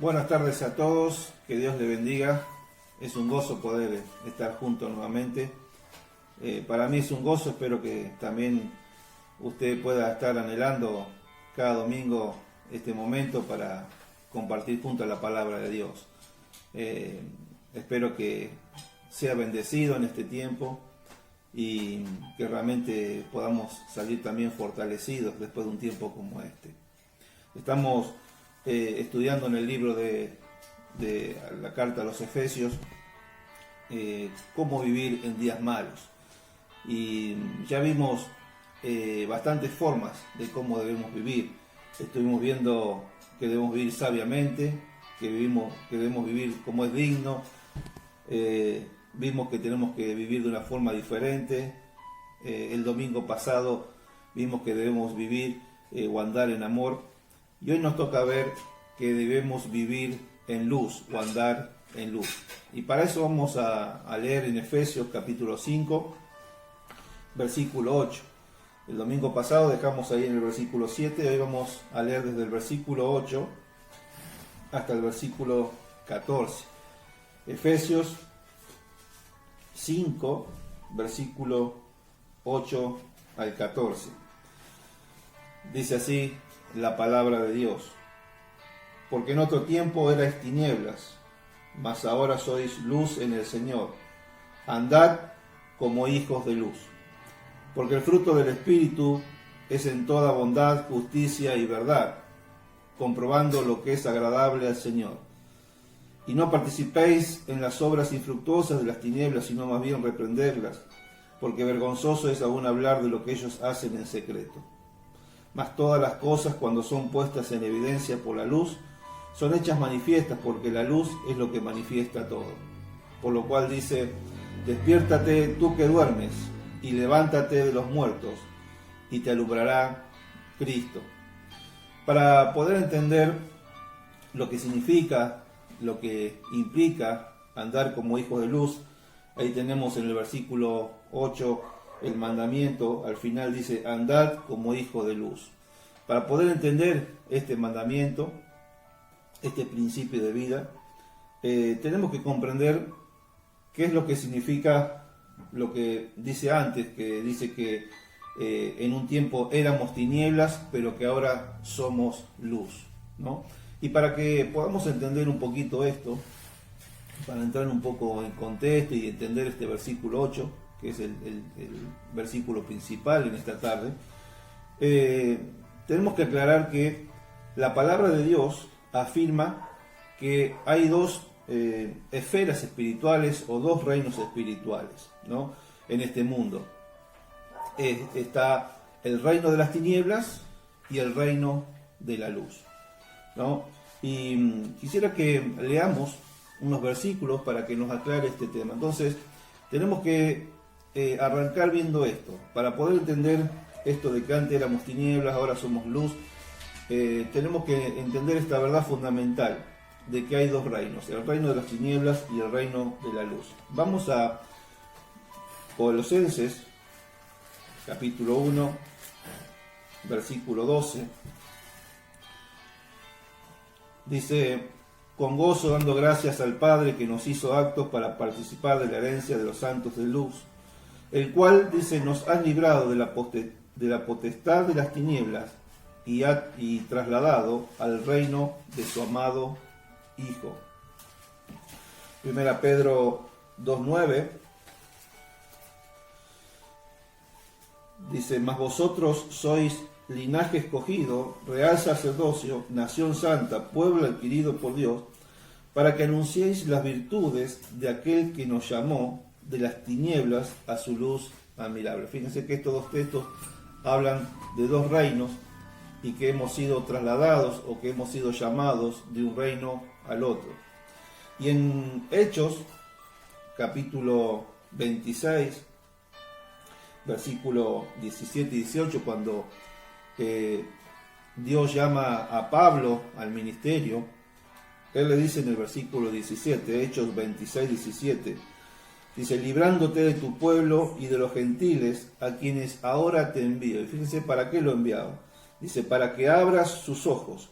Buenas tardes a todos, que Dios les bendiga. Es un gozo poder estar juntos nuevamente. Para mí es un gozo, espero que también usted pueda estar anhelando cada domingo este momento para compartir juntos la palabra de Dios. Espero que sea bendecido en este tiempo y que realmente podamos salir también fortalecidos después de un tiempo como este. Estamos estudiando en el libro de la carta a los Efesios cómo vivir en días malos, y ya vimos bastantes formas de cómo debemos vivir. Estuvimos viendo que debemos vivir sabiamente, que debemos vivir como es digno. Vimos que tenemos que vivir de una forma diferente. El domingo pasado vimos que debemos vivir o andar en amor. Y hoy nos toca ver que debemos vivir en luz o andar en luz. Y para eso vamos a leer en Efesios capítulo 5, versículo 8. El domingo pasado dejamos ahí en el versículo 7, hoy vamos a leer desde el versículo 8 hasta el versículo 14. Efesios 5, versículo 8 al 14. Dice así la palabra de Dios: porque en otro tiempo erais tinieblas, mas ahora sois luz en el Señor. Andad como hijos de luz. Porque el fruto del Espíritu es en toda bondad, justicia y verdad, comprobando lo que es agradable al Señor. Y no participéis en las obras infructuosas de las tinieblas, sino más bien reprenderlas, porque vergonzoso es aún hablar de lo que ellos hacen en secreto. Mas todas las cosas, cuando son puestas en evidencia por la luz, son hechas manifiestas, porque la luz es lo que manifiesta todo. Por lo cual dice: despiértate tú que duermes, y levántate de los muertos, y te alumbrará Cristo. Para poder entender lo que significa, lo que implica andar como hijos de luz, ahí tenemos en el versículo 8 el mandamiento. Al final dice: andad como hijos de luz. Para poder entender este mandamiento, este principio de vida, tenemos que comprender qué es lo que significa lo que dice antes, que dice que en un tiempo éramos tinieblas, pero que ahora somos luz, ¿no? Y para que podamos entender un poquito esto, para entrar un poco en contexto y entender este versículo 8, que es el versículo principal en esta tarde, tenemos que aclarar que la palabra de Dios afirma que hay dos esferas espirituales o dos reinos espirituales, ¿no? En este mundo está el reino de las tinieblas y el reino de la luz, ¿no? Y quisiera que leamos unos versículos para que nos aclare este tema. Entonces tenemos que arrancar viendo esto, para poder entender esto de que antes éramos tinieblas, ahora somos luz. Tenemos que entender esta verdad fundamental de que hay dos reinos: el reino de las tinieblas y el reino de la luz. Vamos a Colosenses capítulo 1, versículo 12. Dice: con gozo dando gracias al Padre, que nos hizo aptos para participar de la herencia de los santos de luz, el cual, dice, nos ha librado de la potestad de las tinieblas y trasladado al reino de su amado Hijo. Primera Pedro 2:9 dice: mas vosotros sois linaje escogido, real sacerdocio, nación santa, pueblo adquirido por Dios, para que anunciéis las virtudes de aquel que nos llamó de las tinieblas a su luz admirable. Fíjense que estos dos textos hablan de dos reinos y que hemos sido trasladados o que hemos sido llamados de un reino al otro. Y en Hechos capítulo 26, versículo 17 y 18, cuando Dios llama a Pablo al ministerio, él le dice en el versículo 17, Hechos 26, 17, dice: librándote de tu pueblo y de los gentiles, a quienes ahora te envío. Y fíjense para qué lo enviaba. Dice: para que abras sus ojos,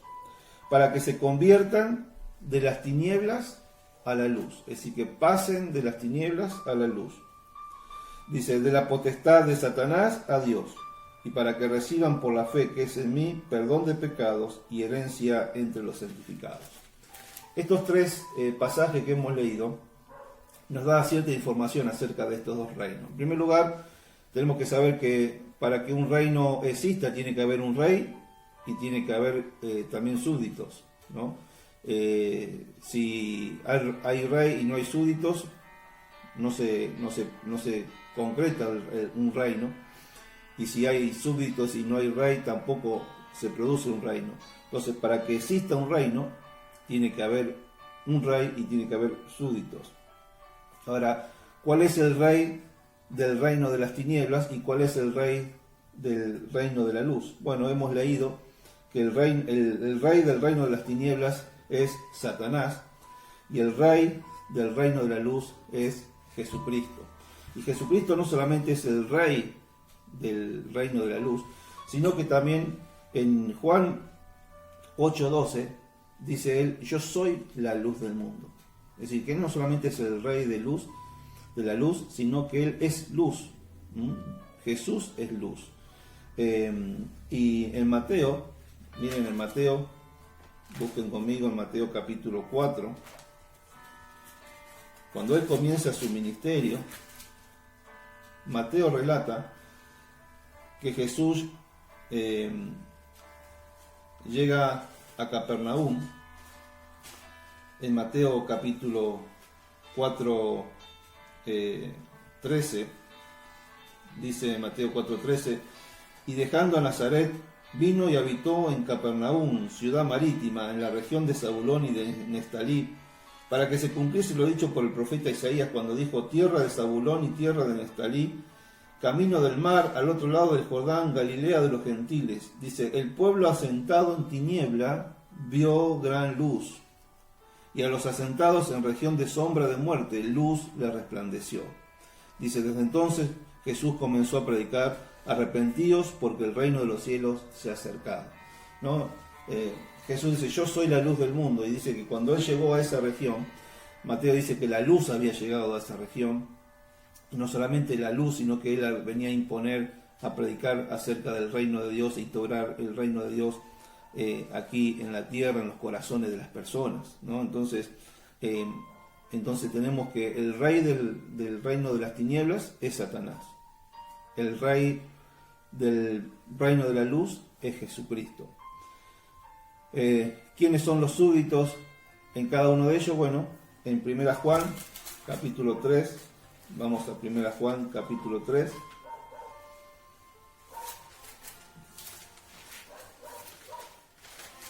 para que se conviertan de las tinieblas a la luz. Es decir, que pasen de las tinieblas a la luz. Dice, de la potestad de Satanás a Dios, y para que reciban por la fe que es en mí perdón de pecados y herencia entre los santificados. Estos tres pasajes que hemos leído nos da cierta información acerca de estos dos reinos. En primer lugar, tenemos que saber que para que un reino exista tiene que haber un rey y tiene que haber también súbditos, ¿no? Si hay rey y no hay súbditos, no se concreta un reino, y si hay súbditos y no hay rey, tampoco se produce un reino. Entonces, para que exista un reino, tiene que haber un rey y tiene que haber súbditos. Ahora, ¿cuál es el rey del reino de las tinieblas y cuál es el rey del reino de la luz? Bueno, hemos leído que el rey del reino de las tinieblas es Satanás y el rey del reino de la luz es Jesucristo. Y Jesucristo no solamente es el rey del reino de la luz, sino que también en Juan 8:12 dice él, yo soy la luz del mundo. Es decir, que él no solamente es el rey de la luz, sino que él es luz. Jesús es luz. Y en Mateo, miren en Mateo, busquen conmigo en Mateo capítulo 4, cuando él comienza su ministerio, Mateo relata que Jesús llega a Capernaum. En Mateo capítulo 4, 13, dice Mateo 4:13, y dejando a Nazaret, vino y habitó en Capernaum, ciudad marítima, en la región de Zabulón y de Neftalí, para que se cumpliese lo dicho por el profeta Isaías cuando dijo, tierra de Zabulón y tierra de Neftalí, camino del mar, al otro lado del Jordán, Galilea de los gentiles. Dice, el pueblo asentado en tiniebla vio gran luz, y a los asentados en región de sombra de muerte, luz le resplandeció. Dice, desde entonces Jesús comenzó a predicar, arrepentíos porque el reino de los cielos se ha acercado. ¿No? Jesús dice, yo soy la luz del mundo, y dice que cuando él llegó a esa región, Mateo dice que la luz había llegado a esa región, y no solamente la luz, sino que él venía a imponer, a predicar acerca del reino de Dios, e instaurar el reino de Dios aquí en la tierra, en los corazones de las personas, ¿no? Entonces tenemos que el rey del reino de las tinieblas es Satanás. El rey del reino de la luz es Jesucristo. ¿Quiénes son los súbditos en cada uno de ellos? Bueno, en 1 Juan capítulo 3, vamos a 1 Juan capítulo 3.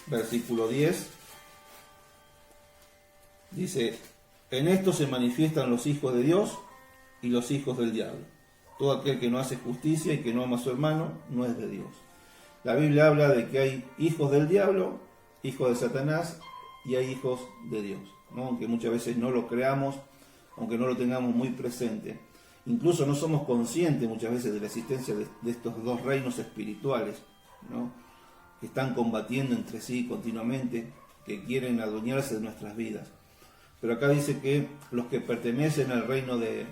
Versículo 10, dice, en esto se manifiestan los hijos de Dios y los hijos del diablo. Todo aquel que no hace justicia y que no ama a su hermano no es de Dios. La Biblia habla de que hay hijos del diablo, hijos de Satanás y hay hijos de Dios, ¿no? Aunque muchas veces no lo creamos, aunque no lo tengamos muy presente. Incluso no somos conscientes muchas veces de la existencia de estos dos reinos espirituales, ¿no? Que están combatiendo entre sí continuamente, que quieren adueñarse de nuestras vidas. Pero acá dice que los que pertenecen al reino de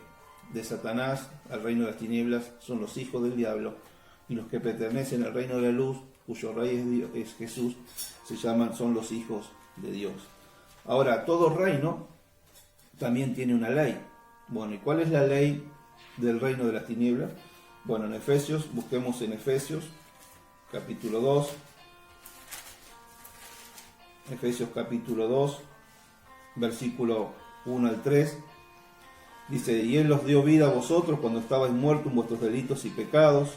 Satanás, al reino de las tinieblas, son los hijos del diablo, y los que pertenecen al reino de la luz, cuyo rey es Jesús, son los hijos de Dios. Ahora, todo reino también tiene una ley. Bueno, ¿y cuál es la ley del reino de las tinieblas? Bueno, en Efesios, busquemos en Efesios, capítulo 2, Efesios capítulo 2, versículo 1 al 3, dice, y Él os dio vida a vosotros cuando estabais muertos en vuestros delitos y pecados,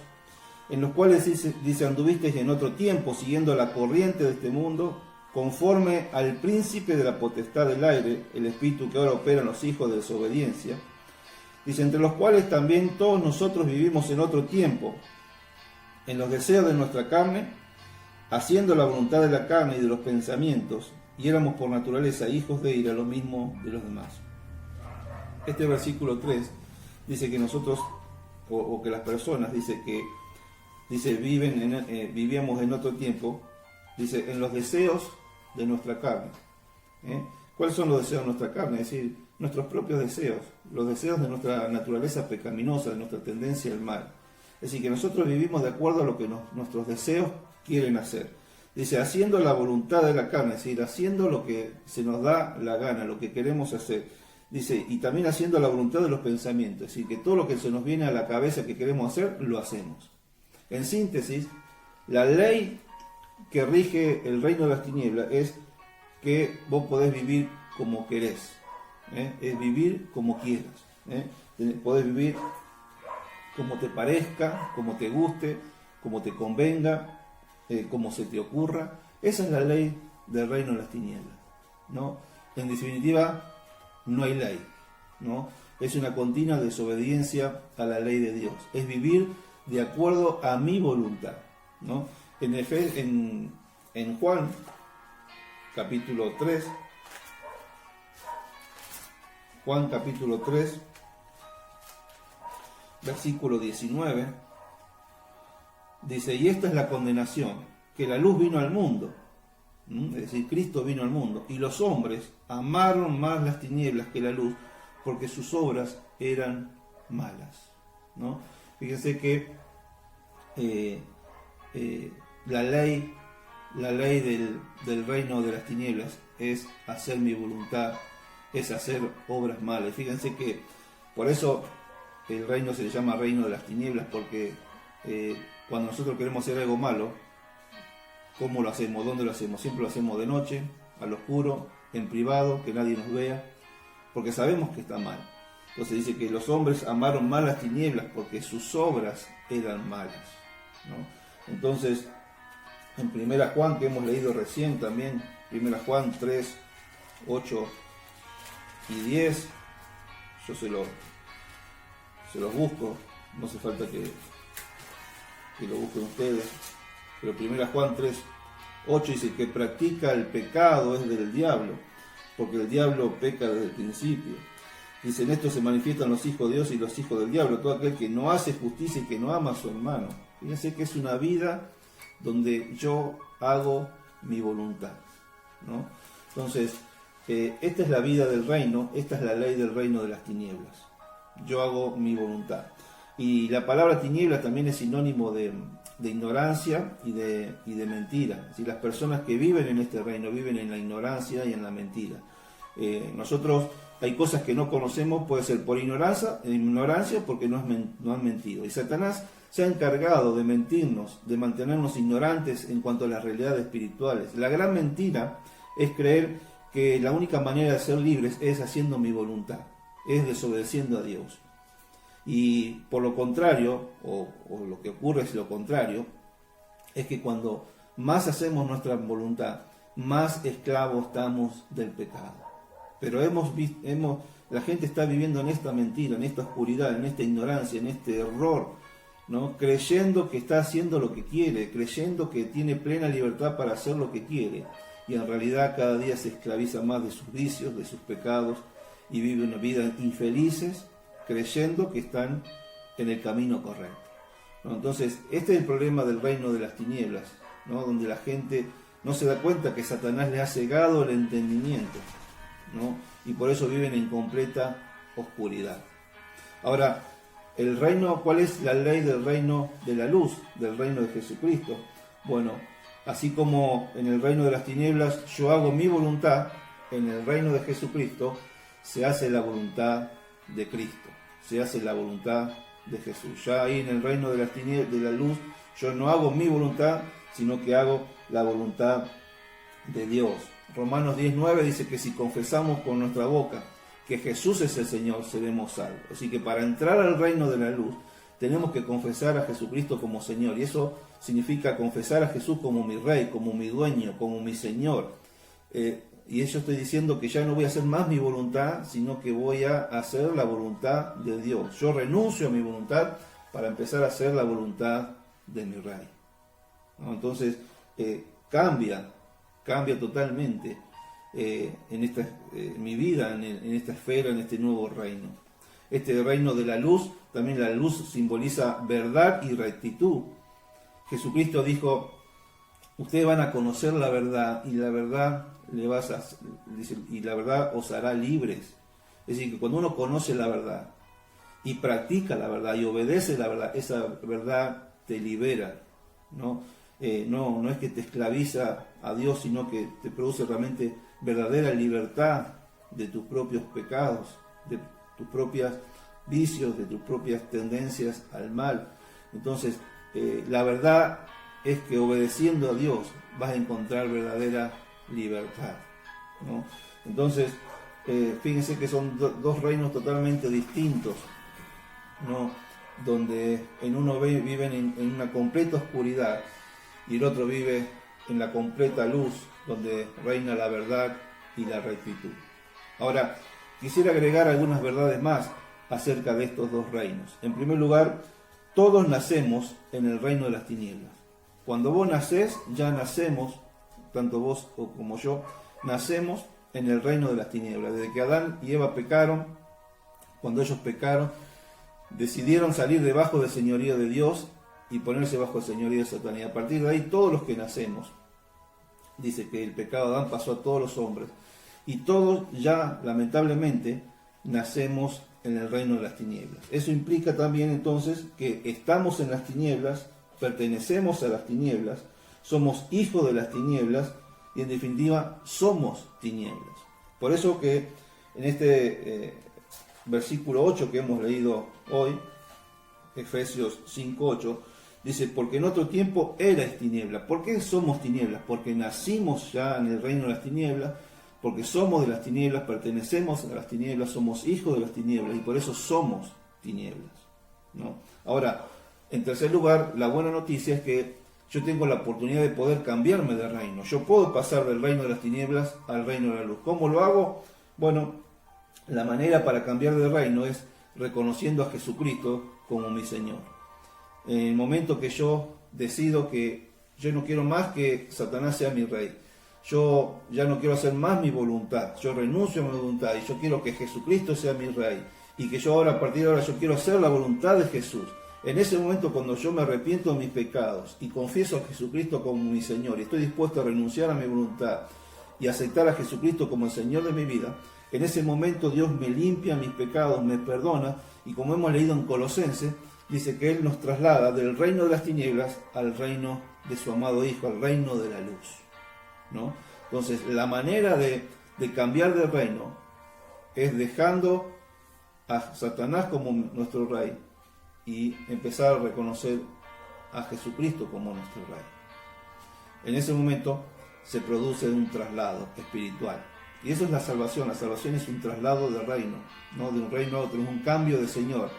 en los cuales dice anduvisteis en otro tiempo, siguiendo la corriente de este mundo, conforme al príncipe de la potestad del aire, el espíritu que ahora opera en los hijos de desobediencia, dice, entre los cuales también todos nosotros vivimos en otro tiempo, en los deseos de nuestra carne, haciendo la voluntad de la carne y de los pensamientos, y éramos por naturaleza hijos de ira, lo mismo de los demás. Este versículo 3 dice que nosotros, o que las personas, vivíamos en otro tiempo, dice, en los deseos de nuestra carne. ¿Cuáles son los deseos de nuestra carne? Es decir, nuestros propios deseos, los deseos de nuestra naturaleza pecaminosa, de nuestra tendencia al mal. Es decir, que nosotros vivimos de acuerdo a lo que nuestros deseos quieren hacer. Dice, haciendo la voluntad de la carne, es decir, haciendo lo que se nos da la gana, lo que queremos hacer. Dice, y también haciendo la voluntad de los pensamientos, es decir, que todo lo que se nos viene a la cabeza que queremos hacer, lo hacemos. En síntesis, la ley que rige el reino de las tinieblas es que vos podés vivir como querés, es vivir como quieras, podés vivir como te parezca, como te guste, como te convenga, como se te ocurra. Esa es la ley del reino de las tinieblas, ¿no? En definitiva, no hay ley, ¿no? Es una continua desobediencia a la ley de Dios, es vivir de acuerdo a mi voluntad, ¿no? En Juan capítulo 3, Juan capítulo 3, versículo 19, dice, y esta es la condenación, que la luz vino al mundo, es decir, Cristo vino al mundo, y los hombres amaron más las tinieblas que la luz, porque sus obras eran malas, ¿no? Fíjense que la ley del reino de las tinieblas es hacer mi voluntad, es hacer obras malas. Fíjense que por eso el reino se le llama reino de las tinieblas, porque cuando nosotros queremos hacer algo malo, ¿cómo lo hacemos? ¿Dónde lo hacemos? Siempre lo hacemos de noche, al oscuro, en privado, que nadie nos vea, porque sabemos que está mal. Entonces dice que los hombres amaron más las tinieblas porque sus obras eran malas, ¿no? Entonces, en 1 Juan, que hemos leído recién también, 1 Juan 3, 8 y 10, yo se los busco, no hace falta que lo busquen ustedes, pero 1 Juan 3, 8 dice que practica el pecado es del diablo, porque el diablo peca desde el principio. Dice, en esto se manifiestan los hijos de Dios y los hijos del diablo, todo aquel que no hace justicia y que no ama a su hermano. Fíjense que es una vida donde yo hago mi voluntad, ¿no? Entonces, esta es la vida del reino, esta es la ley del reino de las tinieblas. Yo hago mi voluntad. Y la palabra tinieblas también es sinónimo de ignorancia y de mentira. Si las personas que viven en este reino viven en la ignorancia y en la mentira. Nosotros hay cosas que no conocemos, puede ser por ignorancia porque no han mentido. Y Satanás se ha encargado de mentirnos, de mantenernos ignorantes en cuanto a las realidades espirituales. La gran mentira es creer que la única manera de ser libres es haciendo mi voluntad, es desobedeciendo a Dios. Y por lo contrario, o lo que ocurre es lo contrario, es que cuando más hacemos nuestra voluntad, más esclavos estamos del pecado. Pero la gente está viviendo en esta mentira, en esta oscuridad, en esta ignorancia, en este error, ¿no? Creyendo que está haciendo lo que quiere, creyendo que tiene plena libertad para hacer lo que quiere, y en realidad cada día se esclaviza más de sus vicios, de sus pecados, y vive una vida infelices, creyendo que están en el camino correcto, ¿no? Entonces, este es el problema del reino de las tinieblas, ¿no? Donde la gente no se da cuenta que Satanás le ha cegado el entendimiento, ¿no? Y por eso viven en completa oscuridad. Ahora, el reino, ¿cuál es la ley del reino de la luz, del reino de Jesucristo? Bueno, así como en el reino de las tinieblas yo hago mi voluntad, en el reino de Jesucristo se hace la voluntad de Cristo, se hace la voluntad de Jesús. Ya ahí en el reino de las tinieblas, de la luz, yo no hago mi voluntad, sino que hago la voluntad de Dios. Romanos 10:9 dice que si confesamos con nuestra boca que Jesús es el Señor, seremos salvos. Así que para entrar al reino de la luz, tenemos que confesar a Jesucristo como Señor. Y eso significa confesar a Jesús como mi Rey, como mi dueño, como mi Señor. Y yo estoy diciendo que ya no voy a hacer más mi voluntad, sino que voy a hacer la voluntad de Dios. Yo renuncio a mi voluntad para empezar a hacer la voluntad de mi Rey, ¿no? Entonces, cambia totalmente mi vida en esta esfera, en este nuevo reino. Este reino de la luz, también la luz simboliza verdad y rectitud. Jesucristo dijo ustedes van a conocer la verdad y la verdad y la verdad os hará libres. Es decir, que cuando uno conoce la verdad y practica la verdad y obedece la verdad, esa verdad te libera, ¿no? No es que te esclaviza a Dios, sino que te produce realmente verdadera libertad de tus propios pecados, de tus propios vicios, de tus propias tendencias al mal. Entonces, la verdad es que obedeciendo a Dios vas a encontrar verdadera libertad, ¿no? Entonces, fíjense que son dos reinos totalmente distintos, ¿no? Donde en uno viven en una completa oscuridad y el otro vive en la completa luz, donde reina la verdad y la rectitud. Ahora, quisiera agregar algunas verdades más acerca de estos dos reinos. En primer lugar, todos nacemos en el reino de las tinieblas. Cuando vos nacés, ya nacemos, tanto vos como yo, nacemos en el reino de las tinieblas. Desde que Adán y Eva pecaron, cuando ellos pecaron, decidieron salir debajo del señorío de Dios y ponerse bajo el señorío de Satanás. Y a partir de ahí, todos los que nacemos, dice que el pecado de Adán pasó a todos los hombres. Y todos ya, lamentablemente, nacemos en el reino de las tinieblas. Eso implica también entonces que estamos en las tinieblas, pertenecemos a las tinieblas, somos hijos de las tinieblas y en definitiva somos tinieblas. Por eso que en este versículo 8 que hemos leído hoy, Efesios 5:8, dice, porque en otro tiempo erais tinieblas. ¿Por qué somos tinieblas? Porque nacimos ya en el reino de las tinieblas, porque somos de las tinieblas, pertenecemos a las tinieblas, somos hijos de las tinieblas y por eso somos tinieblas, ¿no? Ahora, en tercer lugar, la buena noticia es que yo tengo la oportunidad de poder cambiarme de reino. Yo puedo pasar del reino de las tinieblas al reino de la luz. ¿Cómo lo hago? Bueno, la manera para cambiar de reino es reconociendo a Jesucristo como mi Señor. En el momento que yo decido que yo no quiero más que Satanás sea mi rey, yo ya no quiero hacer más mi voluntad, yo renuncio a mi voluntad y yo quiero que Jesucristo sea mi rey y que yo ahora, a partir de ahora, yo quiero hacer la voluntad de Jesús. En ese momento, cuando yo me arrepiento de mis pecados y confieso a Jesucristo como mi Señor y estoy dispuesto a renunciar a mi voluntad y aceptar a Jesucristo como el Señor de mi vida, en ese momento Dios me limpia mis pecados, me perdona y como hemos leído en Colosenses, dice que Él nos traslada del reino de las tinieblas al reino de su amado Hijo, al reino de la luz, ¿no? Entonces, la manera de cambiar de reino es dejando a Satanás como nuestro rey y empezar a reconocer a Jesucristo como nuestro rey. En ese momento se produce un traslado espiritual. Y eso es la salvación. La salvación es un traslado de reino, ¿no? De un reino a otro, es un cambio de Señor.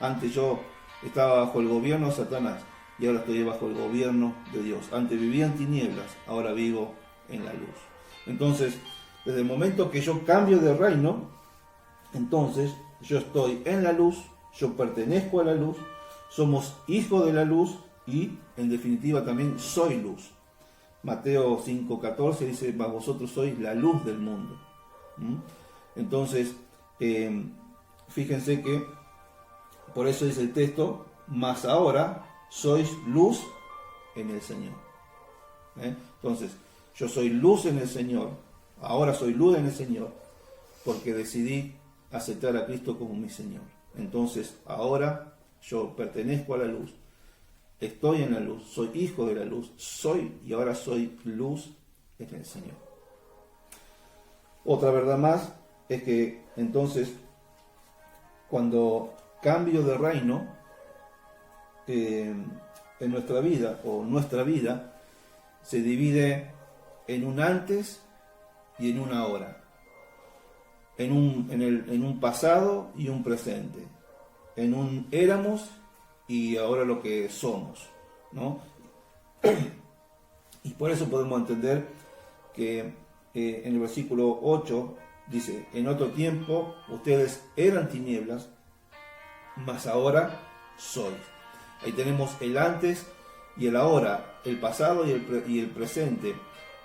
Antes yo estaba bajo el gobierno de Satanás y ahora estoy bajo el gobierno de Dios. Antes vivía en tinieblas, ahora vivo en la luz. Entonces, desde el momento que yo cambio de reino, entonces yo estoy en la luz, yo pertenezco a la luz, somos hijos de la luz y en definitiva también soy luz. Mateo 5:14 dice, mas vosotros sois la luz del mundo. Entonces, fíjense que, por eso dice el texto, mas ahora sois luz en el Señor. Entonces, yo soy luz en el Señor, ahora soy luz en el Señor, porque decidí aceptar a Cristo como mi Señor. Entonces, ahora yo pertenezco a la luz, estoy en la luz, soy hijo de la luz, y ahora soy luz en el Señor. Otra verdad más es que entonces, cuando cambio de reino en nuestra vida, o nuestra vida, se divide en un antes y en un ahora. En un pasado y un presente, en un éramos y ahora lo que somos, ¿no? Y por eso podemos entender que en el versículo 8 dice, en otro tiempo ustedes eran tinieblas, mas ahora sois. Ahí tenemos el antes y el ahora, el pasado y el presente,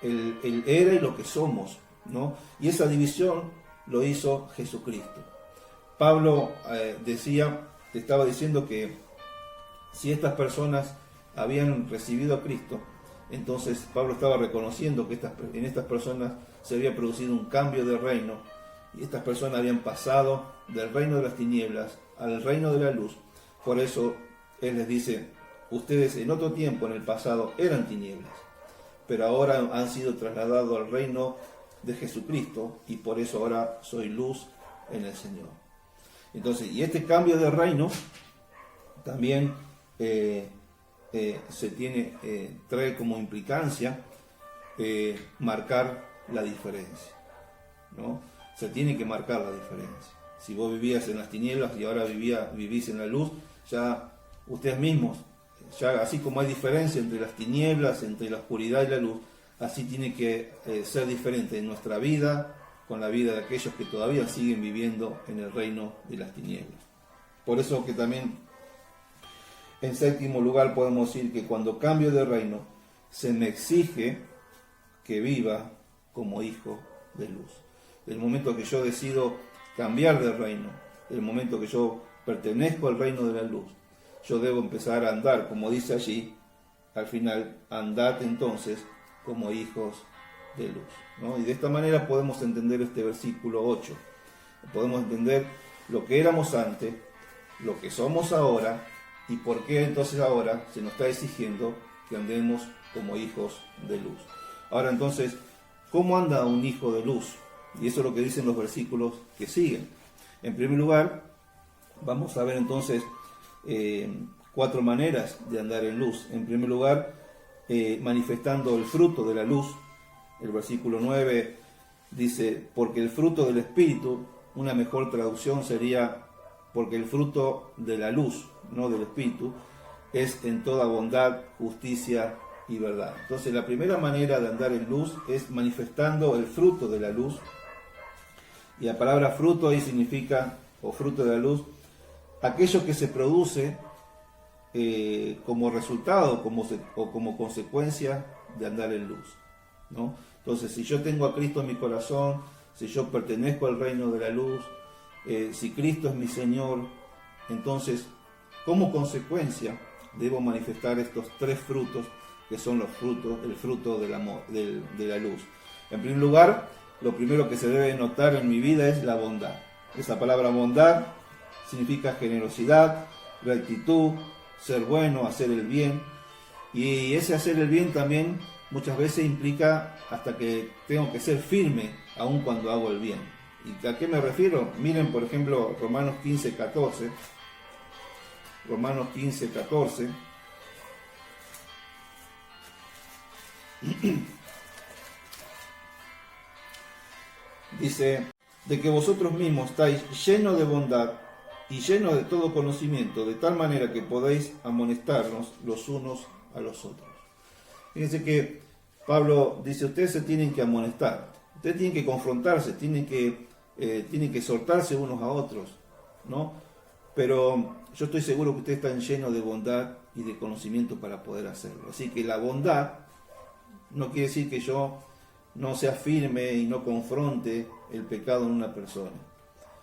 el era y lo que somos, ¿no? Y esa división lo hizo Jesucristo. Pablo estaba diciendo que si estas personas habían recibido a Cristo, Entonces Pablo estaba reconociendo que en estas personas se había producido un cambio de reino, y estas personas habían pasado del reino de las tinieblas al reino de la luz. Por eso él les dice: ustedes en otro tiempo, en el pasado, eran tinieblas, pero ahora han sido trasladados al reino de Jesucristo, y por eso ahora soy luz en el Señor. Entonces, y este cambio de reino también trae como implicancia marcar la diferencia, ¿no? Se tiene que marcar la diferencia. Si vos vivías en las tinieblas y ahora vivís en la luz, ya ustedes mismos, ya así como hay diferencia entre las tinieblas, entre la oscuridad y la luz, así tiene que ser diferente en nuestra vida con la vida de aquellos que todavía siguen viviendo en el reino de las tinieblas. Por eso que también, en séptimo lugar, podemos decir que cuando cambio de reino, se me exige que viva como hijo de luz. Del momento que yo decido cambiar de reino, del momento que yo pertenezco al reino de la luz, yo debo empezar a andar, como dice allí, al final: andad entonces como hijos de luz, ¿no? Y de esta manera podemos entender este versículo 8. Podemos entender lo que éramos antes, lo que somos ahora, y por qué entonces ahora se nos está exigiendo que andemos como hijos de luz. Ahora entonces, ¿cómo anda un hijo de luz? Y eso es lo que dicen los versículos que siguen. En primer lugar, vamos a ver entonces 4 maneras de andar en luz. En primer lugar, manifestando el fruto de la luz. El versículo 9 dice: porque el fruto del Espíritu, una mejor traducción sería: porque el fruto de la luz, no del Espíritu, es en toda bondad, justicia y verdad. Entonces, la primera manera de andar en luz es manifestando el fruto de la luz. Y la palabra fruto ahí significa, o fruto de la luz, aquello que se produce como resultado o como consecuencia de andar en luz, ¿no? Entonces, si yo tengo a Cristo en mi corazón, si yo pertenezco al reino de la luz, si Cristo es mi Señor, entonces, como consecuencia, debo manifestar estos 3 frutos, que son el fruto del amor, de la luz. En primer lugar, lo primero que se debe notar en mi vida es la bondad. Esa palabra bondad significa generosidad, rectitud, ser bueno, hacer el bien. Y ese hacer el bien también muchas veces implica hasta que tengo que ser firme aun cuando hago el bien. ¿Y a qué me refiero? Miren, por ejemplo, Romanos 15:14. Romanos 15:14. Dice: de que vosotros mismos estáis llenos de bondad y llenos de todo conocimiento, de tal manera que podéis amonestarnos los unos a los otros. Fíjense que Pablo dice: ustedes se tienen que amonestar, ustedes tienen que confrontarse, tienen que exhortarse unos a otros, ¿no? Pero yo estoy seguro que ustedes están llenos de bondad y de conocimiento para poder hacerlo. Así que la bondad no quiere decir que yo no sea firme y no confronte el pecado en una persona.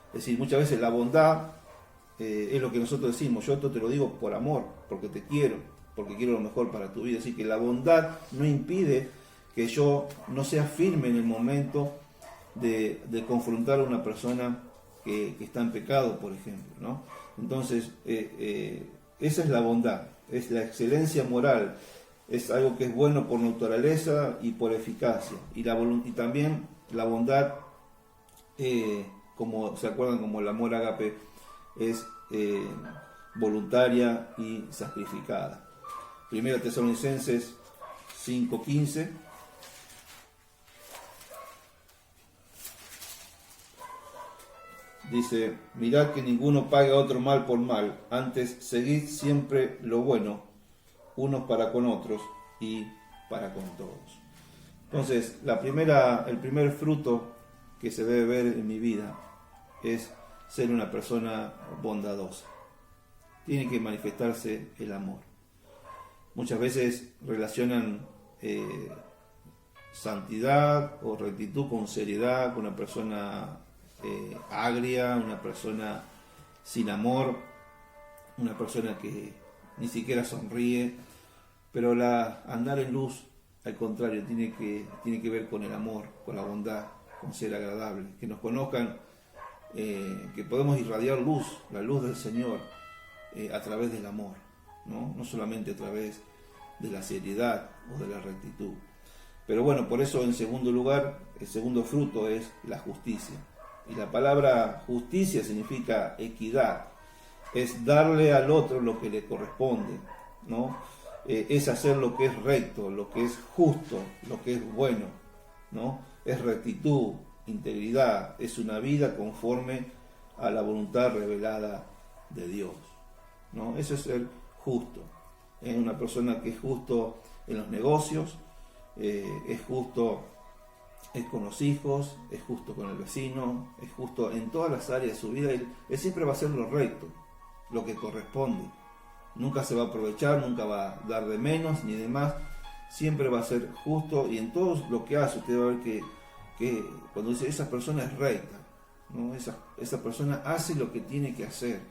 Es decir, muchas veces la bondad es lo que nosotros decimos: yo esto te lo digo por amor, porque te quiero, porque quiero lo mejor para tu vida. Así que la bondad no impide que yo no sea firme en el momento de confrontar a una persona que está en pecado, por ejemplo, ¿no? Entonces, esa es la bondad, es la excelencia moral. Es algo que es bueno por naturaleza y por eficacia. Y también la bondad, como se acuerdan, como el amor ágape, es voluntaria y sacrificada. Primera Tesalonicenses 5:15. Dice: mirad que ninguno pague a otro mal por mal, antes seguid siempre lo bueno, unos para con otros y para con todos. Entonces, el primer fruto que se debe ver en mi vida es ser una persona bondadosa. Tiene que manifestarse el amor. Muchas veces relacionan santidad o rectitud con seriedad, con una persona agria, una persona sin amor, una persona que ni siquiera sonríe. Pero andar en luz al contrario, tiene que ver con el amor, con la bondad, con ser agradable, que nos conozcan, que podemos irradiar luz, la luz del Señor, a través del amor, no solamente a través de la seriedad o de la rectitud. Pero bueno, por eso en segundo lugar, el segundo fruto es la justicia. Y la palabra justicia significa equidad, es darle al otro lo que le corresponde, ¿no? Es hacer lo que es recto, lo que es justo, lo que es bueno, ¿no? Es rectitud, integridad, es una vida conforme a la voluntad revelada de Dios, ¿no? Eso es ser justo. Es una persona que es justo en los negocios, es justo es con los hijos, es justo con el vecino, es justo en todas las áreas de su vida. Él siempre va a hacer lo recto, lo que corresponde. Nunca se va a aprovechar, nunca va a dar de menos ni de más. Siempre va a ser justo, y en todo lo que hace usted va a ver que cuando dice esa persona es recta, ¿no? Esa persona hace lo que tiene que hacer,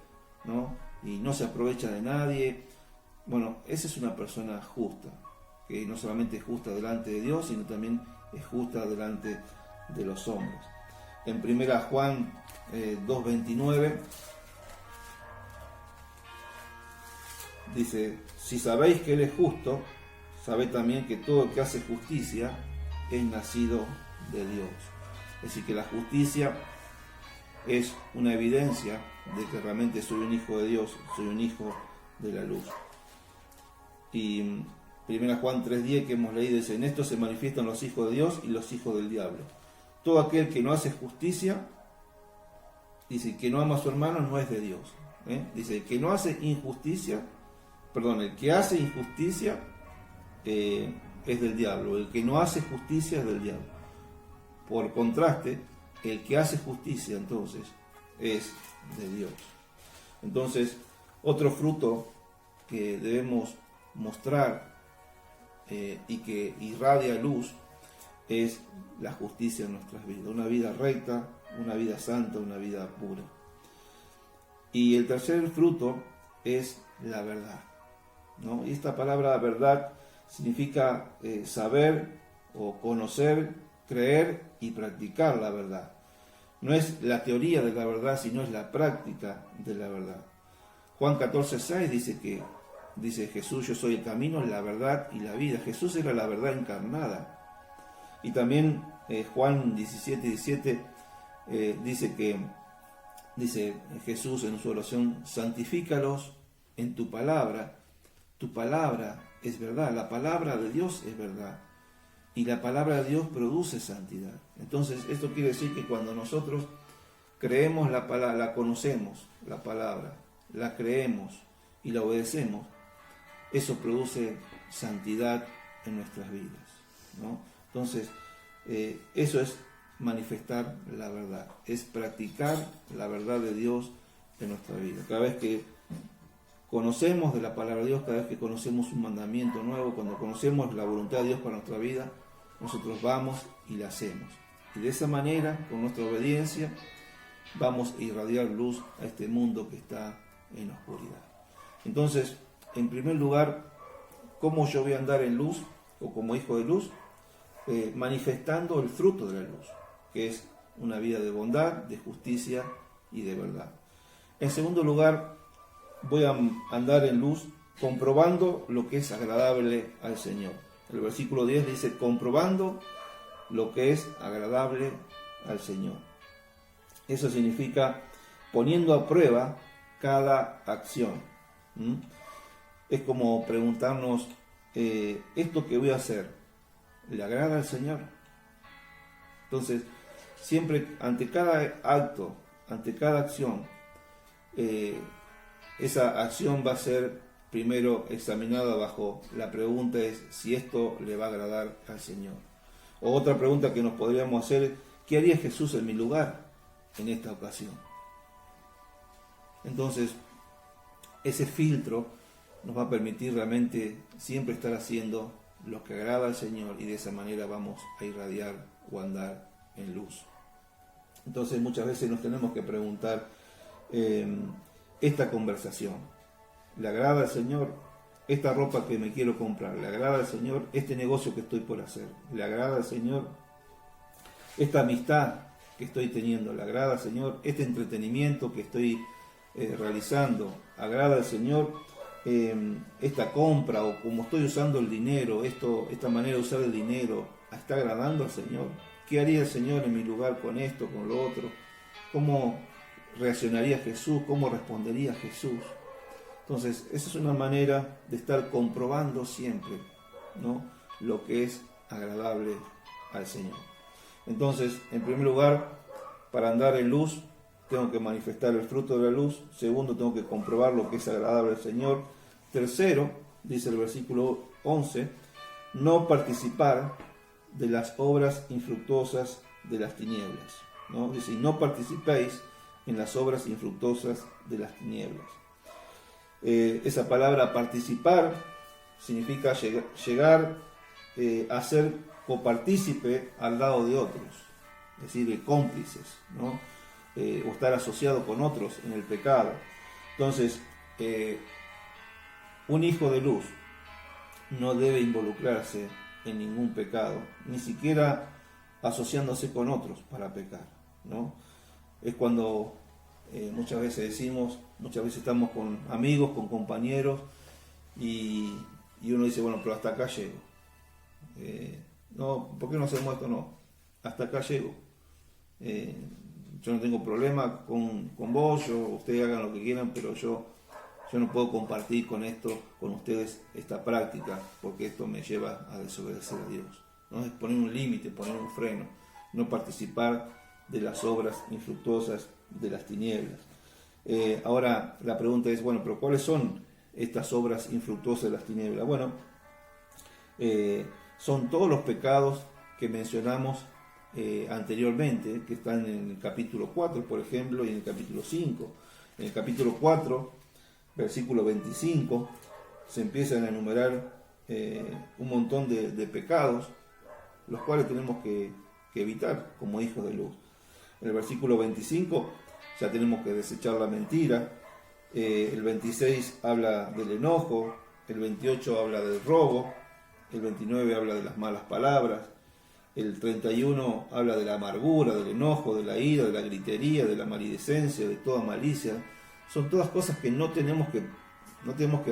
¿no? Y no se aprovecha de nadie. Bueno, esa es una persona justa, que no solamente es justa delante de Dios, sino también es justa delante de los hombres. En 1 Juan 2:29 dice: si sabéis que Él es justo, sabéis también que todo el que hace justicia es nacido de Dios. Es decir, que la justicia es una evidencia de que realmente soy un hijo de Dios, soy un hijo de la luz. Y 1 Juan 3:10 que hemos leído dice: en esto se manifiestan los hijos de Dios y los hijos del diablo. Todo aquel que no hace justicia, dice, que no ama a su hermano no es de Dios. Dice, el que no hace injusticia, el que hace injusticia es del diablo, el que no hace justicia es del diablo. Por contraste, el que hace justicia entonces es de Dios. Entonces, otro fruto que debemos mostrar y que irradia luz es la justicia en nuestras vidas, una vida recta, una vida santa, una vida pura. Y el tercer fruto es la verdad, ¿no? Y esta palabra verdad significa saber o conocer, creer y practicar la verdad. No es la teoría de la verdad, sino es la práctica de la verdad. Juan 14:6 dice Jesús: yo soy el camino, la verdad y la vida. Jesús era la verdad encarnada. Y también Juan 17:17 dice Jesús en su oración: santifícalos en tu palabra es verdad, la palabra de Dios es verdad, y la palabra de Dios produce santidad. Entonces esto quiere decir que cuando nosotros creemos la palabra, la conocemos, la palabra, la creemos y la obedecemos, eso produce santidad en nuestras vidas, ¿no? Entonces eso es manifestar la verdad, es practicar la verdad de Dios en nuestra vida. Cada vez que conocemos de la palabra de Dios, cada vez que conocemos un mandamiento nuevo, cuando conocemos la voluntad de Dios para nuestra vida, nosotros vamos y la hacemos. Y de esa manera, con nuestra obediencia, vamos a irradiar luz a este mundo que está en la oscuridad. Entonces, en primer lugar, ¿cómo yo voy a andar en luz o como hijo de luz? Manifestando el fruto de la luz, que es una vida de bondad, de justicia y de verdad. En segundo lugar, voy a andar en luz comprobando lo que es agradable al Señor. El versículo 10 dice: comprobando lo que es agradable al Señor. Eso significa poniendo a prueba cada acción. Es como preguntarnos, ¿esto que voy a hacer le agrada al Señor? Entonces, siempre ante cada acto, ante cada acción, esa acción va a ser primero examinada bajo la pregunta es si esto le va a agradar al Señor. O otra pregunta que nos podríamos hacer es: ¿qué haría Jesús en mi lugar en esta ocasión? Entonces, ese filtro nos va a permitir realmente siempre estar haciendo lo que agrada al Señor, y de esa manera vamos a irradiar o andar en luz. Entonces, muchas veces nos tenemos que preguntar, esta conversación, ¿le agrada al Señor? esta ropa que me quiero comprar, ¿le agrada al Señor este negocio que estoy por hacer? ¿Le agrada al Señor esta amistad que estoy teniendo? ¿Le agrada al Señor este entretenimiento que estoy realizando? ¿Agrada al Señor esta compra, o como estoy usando el dinero, esta manera de usar el dinero, está agradando al Señor? ¿Qué haría el Señor en mi lugar con esto, con lo otro? ¿Cómo reaccionaría Jesús? ¿Cómo respondería Jesús? Entonces, esa es una manera de estar comprobando siempre, ¿no?, lo que es agradable al Señor. Entonces, en primer lugar, para andar en luz, tengo que manifestar el fruto de la luz. Segundo, tengo que comprobar lo que es agradable al Señor. Tercero, dice el versículo 11, no participar de las obras infructuosas de las tinieblas, ¿no? Dice, no participéis en las obras infructuosas de las tinieblas. Esa palabra participar significa llegar a ser copartícipe al lado de otros, es decir, cómplices, ¿no? O estar asociado con otros en el pecado. Entonces, un hijo de luz no debe involucrarse en ningún pecado, ni siquiera asociándose con otros para pecar, ¿no? Es cuando muchas veces estamos con amigos, con compañeros, y uno dice, bueno, pero hasta acá llego. No, ¿por qué no hacemos esto? No, hasta acá llego. Yo no tengo problema con vos, ustedes hagan lo que quieran, pero yo no puedo compartir con ustedes esta práctica, porque esto me lleva a desobedecer a Dios, ¿no? Es poner un límite, poner un freno, no participar de las obras infructuosas de las tinieblas. Ahora la pregunta es, bueno, pero ¿cuáles son estas obras infructuosas de las tinieblas? Bueno, son todos los pecados que mencionamos anteriormente, que están en el capítulo 4, por ejemplo, y en el capítulo 5. En el capítulo 4, versículo 25, se empiezan a enumerar un montón de pecados, los cuales tenemos que evitar como hijos de luz. En el versículo 25 ya tenemos que desechar la mentira, el 26 habla del enojo, el 28 habla del robo, el 29 habla de las malas palabras, el 31 habla de la amargura, del enojo, de la ira, de la gritería, de la maledicencia, de toda malicia. Son todas cosas que no tenemos que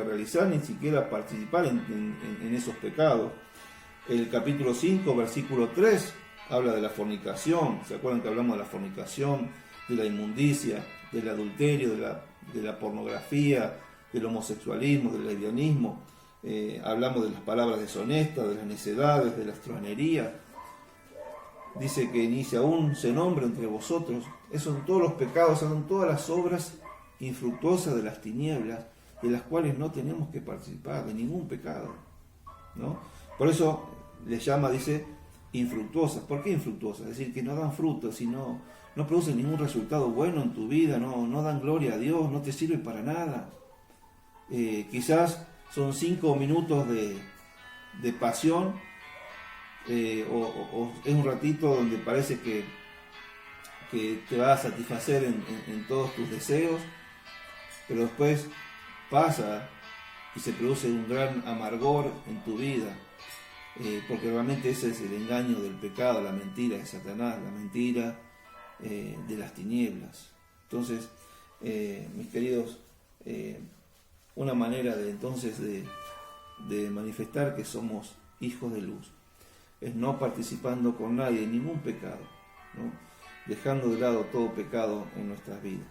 realizar, ni siquiera participar en esos pecados. El capítulo 5, versículo 3, habla de la fornicación. ¿Se acuerdan que hablamos de la fornicación, de la inmundicia, del adulterio, de la pornografía, del homosexualismo, del lesbianismo? Hablamos de las palabras deshonestas, de las necedades, de la extrañería. Dice que ni aún se nombre entre vosotros. Esos son todos los pecados, son todas las obras infructuosas de las tinieblas, de las cuales no tenemos que participar de ningún pecado, ¿no? Por eso les llama, dice, infructuosas. ¿Por qué infructuosas? Es decir, que no dan frutos, no producen ningún resultado bueno en tu vida, no dan gloria a Dios, no te sirven para nada. Quizás son 5 minutos de pasión, o es un ratito donde parece que te va a satisfacer en todos tus deseos, pero después pasa y se produce un gran amargor en tu vida, porque realmente ese es el engaño del pecado, la mentira de Satanás, la mentira de las tinieblas. Entonces, mis queridos, una manera de manifestar que somos hijos de luz es no participando con nadie en ningún pecado, ¿no? Dejando de lado todo pecado en nuestras vidas.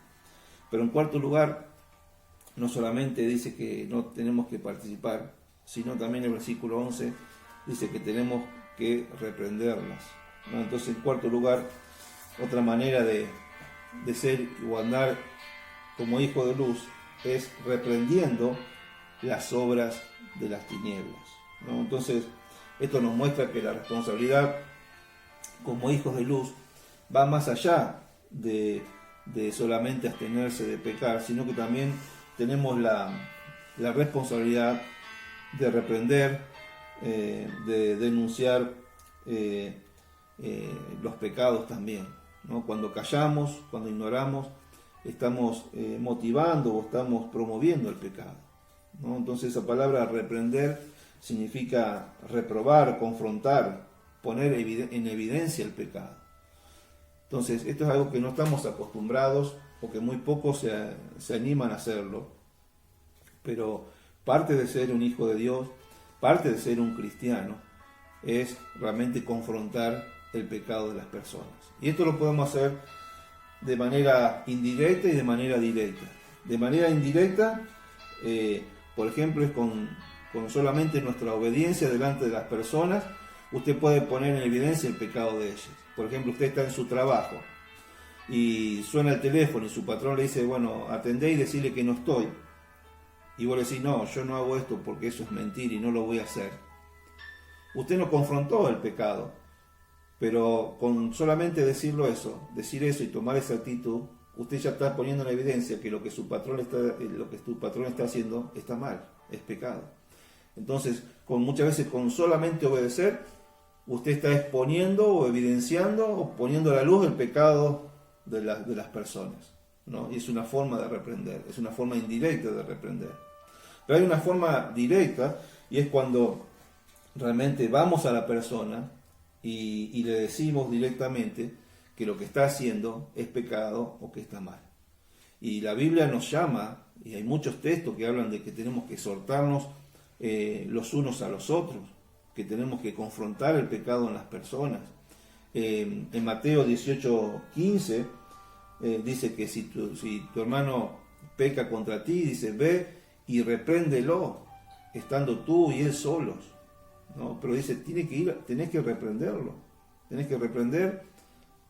Pero en cuarto lugar, no solamente dice que no tenemos que participar, sino también el versículo 11 dice que tenemos que reprenderlas, ¿no? Entonces, en cuarto lugar, otra manera de ser o andar como hijo de luz es reprendiendo las obras de las tinieblas, ¿no? Entonces, esto nos muestra que la responsabilidad como hijos de luz va más allá de solamente abstenerse de pecar, sino que también tenemos la responsabilidad de reprender, de denunciar los pecados también, ¿no? Cuando callamos, cuando ignoramos, estamos motivando o estamos promoviendo el pecado, ¿no? Entonces esa palabra reprender significa reprobar, confrontar, poner en evidencia el pecado. Entonces esto es algo que no estamos acostumbrados o que muy pocos se animan a hacerlo, pero parte de ser un hijo de Dios, parte de ser un cristiano, es realmente confrontar el pecado de las personas. Y esto lo podemos hacer de manera indirecta y de manera directa. De manera indirecta, por ejemplo, es con solamente nuestra obediencia delante de las personas, usted puede poner en evidencia el pecado de ellas. Por ejemplo, usted está en su trabajo y suena el teléfono y su patrón le dice, bueno, atendé y decirle que no estoy. Y vos le decís, no, yo no hago esto porque eso es mentira y no lo voy a hacer. Usted no confrontó el pecado, pero con solamente decir eso y tomar esa actitud, usted ya está poniendo en evidencia que lo que su patrón tu patrón está haciendo está mal, es pecado. Entonces, muchas veces con solamente obedecer, usted está exponiendo o evidenciando o poniendo a la luz el pecado de las personas, ¿no? Y es una forma de reprender, es una forma indirecta de reprender. Pero hay una forma directa y es cuando realmente vamos a la persona y le decimos directamente que lo que está haciendo es pecado o que está mal. Y la Biblia nos llama, y hay muchos textos que hablan de que tenemos que exhortarnos los unos a los otros, que tenemos que confrontar el pecado en las personas. En Mateo 18:15 dice que si tu hermano peca contra ti, dice, ve y repréndelo, estando tú y él solos, ¿no? Pero dice, tenés que reprenderlo, tenés que reprender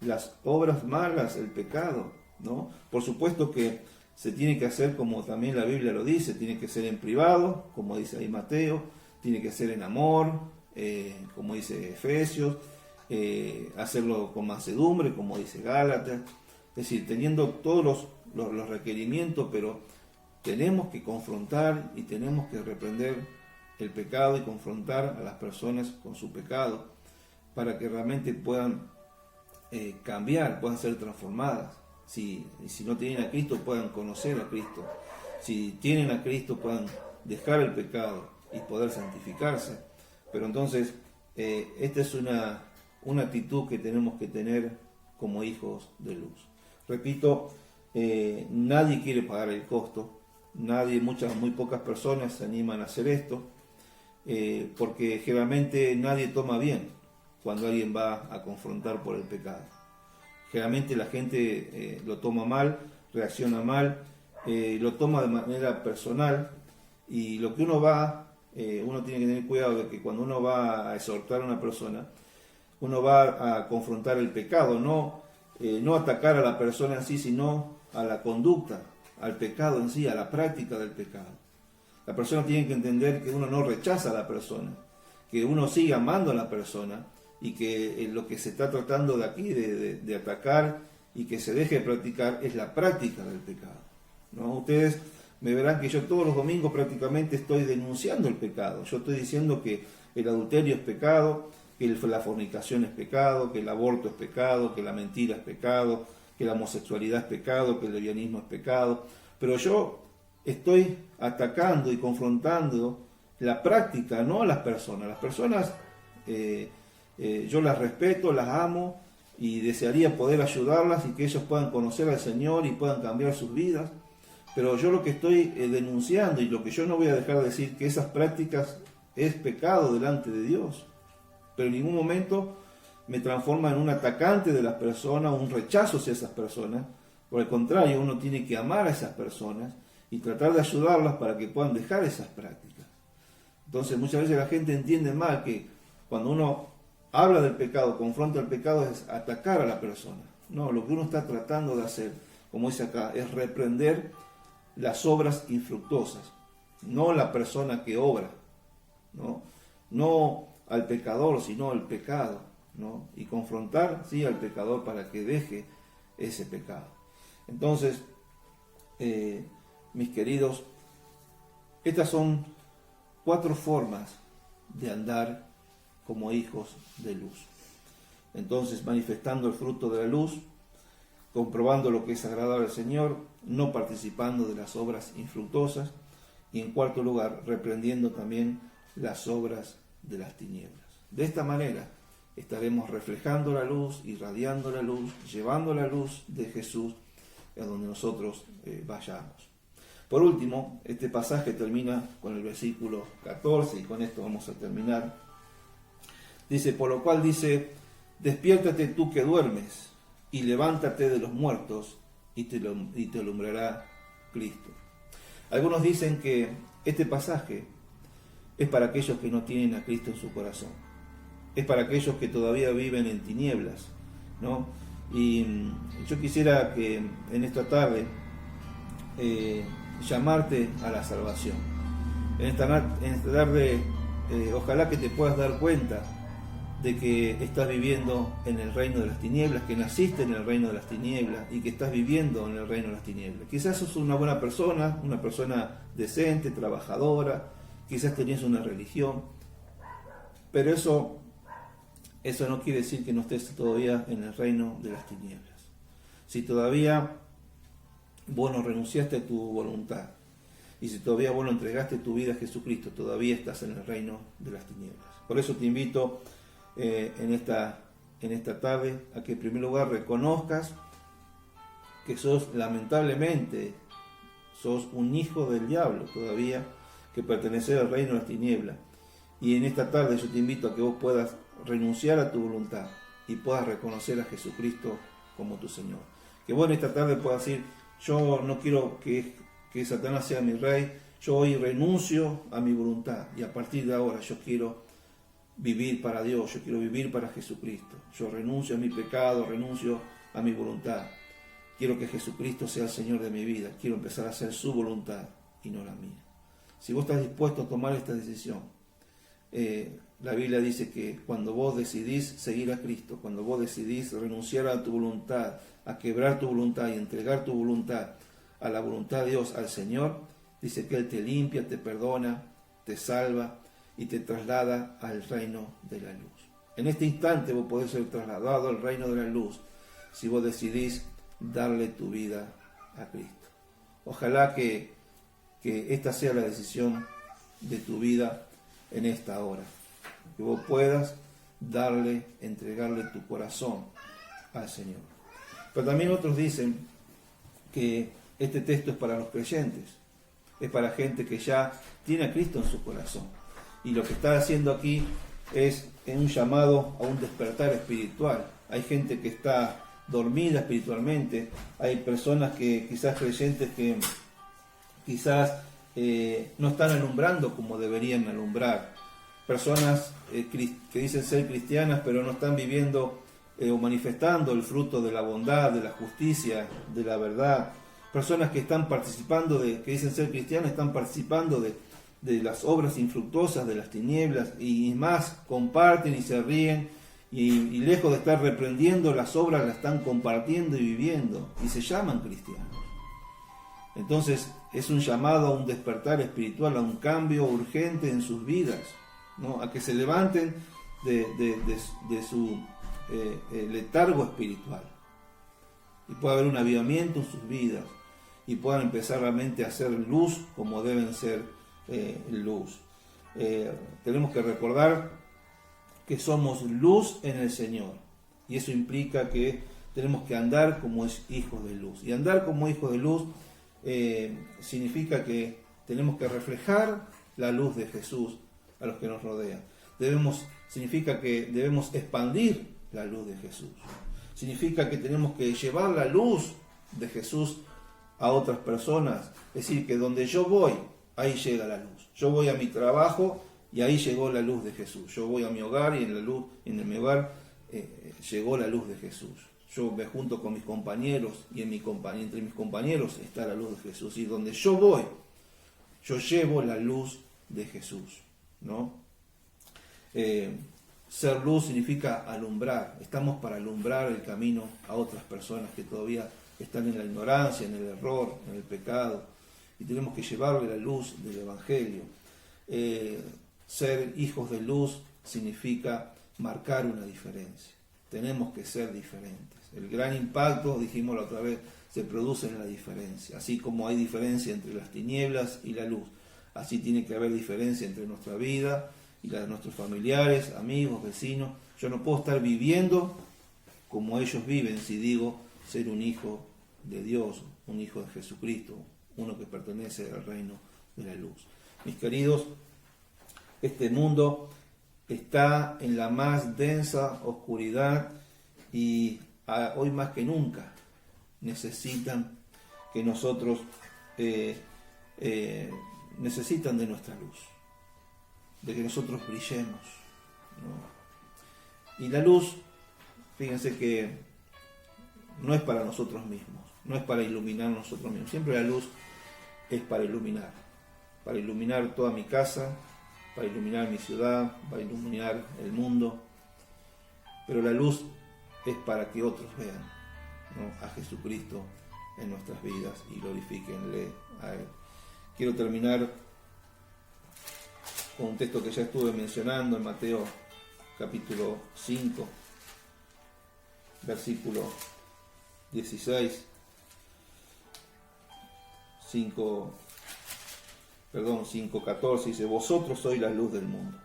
las obras malas, el pecado, ¿no? Por supuesto que se tiene que hacer como también la Biblia lo dice, tiene que ser en privado, como dice ahí Mateo, tiene que ser en amor, como dice Efesios, hacerlo con mansedumbre, como dice Gálatas, es decir, teniendo todos los requerimientos, pero tenemos que confrontar y tenemos que reprender el pecado y confrontar a las personas con su pecado para que realmente puedan cambiar, puedan ser transformadas. Si no tienen a Cristo, puedan conocer a Cristo. Si tienen a Cristo, puedan dejar el pecado y poder santificarse. Pero entonces, esta es una actitud que tenemos que tener como hijos de luz. Repito, nadie quiere pagar el costo. Muy pocas personas se animan a hacer esto, porque generalmente nadie toma bien cuando alguien va a confrontar por el pecado. Generalmente la gente lo toma mal, reacciona mal, lo toma de manera personal, y lo que uno tiene que tener cuidado de que cuando uno va a exhortar a una persona, uno va a confrontar el pecado, no atacar a la persona en sí, sino a la conducta, al pecado en sí, a la práctica del pecado. La persona tiene que entender que uno no rechaza a la persona, que uno sigue amando a la persona y que lo que se está tratando de aquí, de atacar y que se deje de practicar, es la práctica del pecado, ¿no? Ustedes me verán que yo todos los domingos prácticamente estoy denunciando el pecado. Yo estoy diciendo que el adulterio es pecado, que la fornicación es pecado, que el aborto es pecado, que la mentira es pecado, que la homosexualidad es pecado, que el lesbianismo es pecado. Pero yo estoy atacando y confrontando la práctica, no a las personas. Las personas yo las respeto, las amo y desearía poder ayudarlas y que ellos puedan conocer al Señor y puedan cambiar sus vidas. Pero yo lo que estoy denunciando y lo que yo no voy a dejar de decir, que esas prácticas es pecado delante de Dios. Pero en ningún momento me transforma en un atacante de las personas, un rechazo hacia esas personas. Por el contrario, uno tiene que amar a esas personas y tratar de ayudarlas para que puedan dejar esas prácticas. Entonces muchas veces la gente entiende mal que cuando uno habla del pecado, confronta el pecado, es atacar a la persona. No, lo que uno está tratando de hacer, como dice acá, es reprender las obras infructuosas, no la persona que obra, no al pecador, sino al pecado, ¿no? Y confrontar, sí, al pecador para que deje ese pecado. Entonces, mis queridos, estas son 4 formas de andar como hijos de luz. Entonces, manifestando el fruto de la luz, comprobando lo que es agradable al Señor, no participando de las obras infructuosas Y en cuarto lugar, reprendiendo también las obras de las tinieblas. De esta manera estaremos reflejando la luz, irradiando la luz, llevando la luz de Jesús a donde nosotros vayamos. Por último, este pasaje termina con el versículo 14 y con esto vamos a terminar. Dice, por lo cual dice, despiértate tú que duermes y levántate de los muertos y te alumbrará Cristo. Algunos dicen que este pasaje es para aquellos que no tienen a Cristo en su corazón. Es para aquellos que todavía viven en tinieblas, ¿no? Y yo quisiera que en esta tarde llamarte a la salvación. En esta tarde ojalá que te puedas dar cuenta de que estás viviendo en el reino de las tinieblas, que naciste en el reino de las tinieblas y que estás viviendo en el reino de las tinieblas. Quizás sos una buena persona, una persona decente, trabajadora, quizás tenías una religión, pero eso no quiere decir que no estés todavía en el reino de las tinieblas. Si todavía vos no renunciaste a tu voluntad y si todavía vos no entregaste tu vida a Jesucristo, todavía estás en el reino de las tinieblas. Por eso te invito en esta tarde a que en primer lugar reconozcas que lamentablemente sos un hijo del diablo todavía, que pertenece al reino de las tinieblas. Y en esta tarde yo te invito a que vos puedas renunciar a tu voluntad y puedas reconocer a Jesucristo como tu Señor. Que vos en esta tarde puedas decir, yo no quiero que Satanás sea mi rey, yo hoy renuncio a mi voluntad y a partir de ahora yo quiero vivir para Dios, yo quiero vivir para Jesucristo. Yo renuncio a mi pecado, renuncio a mi voluntad. Quiero que Jesucristo sea el Señor de mi vida, quiero empezar a hacer su voluntad y no la mía. Si vos estás dispuesto a tomar esta decisión, la Biblia dice que cuando vos decidís seguir a Cristo, cuando vos decidís renunciar a tu voluntad, a quebrar tu voluntad y entregar tu voluntad a la voluntad de Dios, al Señor, dice que Él te limpia, te perdona, te salva y te traslada al reino de la luz. En este instante vos podés ser trasladado al reino de la luz si vos decidís darle tu vida a Cristo. Ojalá que esta sea la decisión de tu vida en esta hora. Que vos puedas entregarle tu corazón al Señor. Pero también otros dicen que este texto es para los creyentes, es para gente que ya tiene a Cristo en su corazón. Y lo que está haciendo aquí es un llamado a un despertar espiritual. Hay gente que está dormida espiritualmente, hay personas que quizás creyentes que quizás no están alumbrando como deberían alumbrar. Personas que dicen ser cristianas pero no están viviendo o manifestando el fruto de la bondad, de la justicia, de la verdad. Personas que están participando que dicen ser cristianas, están participando de las obras infructuosas de las tinieblas y más comparten y se ríen y lejos de estar reprendiendo las obras las están compartiendo y viviendo y se llaman cristianos. Entonces es un llamado a un despertar espiritual, a un cambio urgente en sus vidas, ¿no? A que se levanten de su letargo espiritual y pueda haber un avivamiento en sus vidas y puedan empezar realmente a hacer luz como deben ser luz. Tenemos que recordar que somos luz en el Señor y eso implica que tenemos que andar como hijos de luz, y andar como hijos de luz significa que tenemos que reflejar la luz de Jesús a los que nos rodean. Significa que debemos expandir la luz de Jesús. Significa que tenemos que llevar la luz de Jesús a otras personas. Es decir, que donde yo voy, ahí llega la luz. Yo voy a mi trabajo y ahí llegó la luz de Jesús. Yo voy a mi hogar y en mi hogar llegó la luz de Jesús. Yo me junto con mis compañeros y entre mis compañeros está la luz de Jesús. Y donde yo voy, yo llevo la luz de Jesús, ¿no? Ser luz significa alumbrar. Estamos para alumbrar el camino a otras personas que todavía están en la ignorancia, en el error, en el pecado. Y tenemos que llevarle la luz del Evangelio. Ser hijos de luz significa marcar una diferencia. Tenemos que ser diferentes. El gran impacto, dijimos la otra vez, se produce en la diferencia. Así como hay diferencia entre las tinieblas y la luz, Así tiene que haber diferencia entre nuestra vida y la de nuestros familiares, amigos, vecinos. Yo no puedo estar viviendo como ellos viven si digo ser un hijo de Dios, un hijo de Jesucristo, uno que pertenece al reino de la luz. Mis queridos, este mundo está en la más densa oscuridad y hoy más que nunca necesitan que nosotros necesitan de nuestra luz, de que nosotros brillemos, ¿no? Y la luz, fíjense que no es para nosotros mismos, no es para iluminar nosotros mismos, siempre la luz es para iluminar toda mi casa, para iluminar mi ciudad, para iluminar el mundo, pero la luz es para que otros vean, ¿no?, a Jesucristo en nuestras vidas y glorifíquenle a Él. Quiero terminar con un texto que ya estuve mencionando en Mateo capítulo 5, versículo 16, 5:14, dice: vosotros sois la luz del mundo.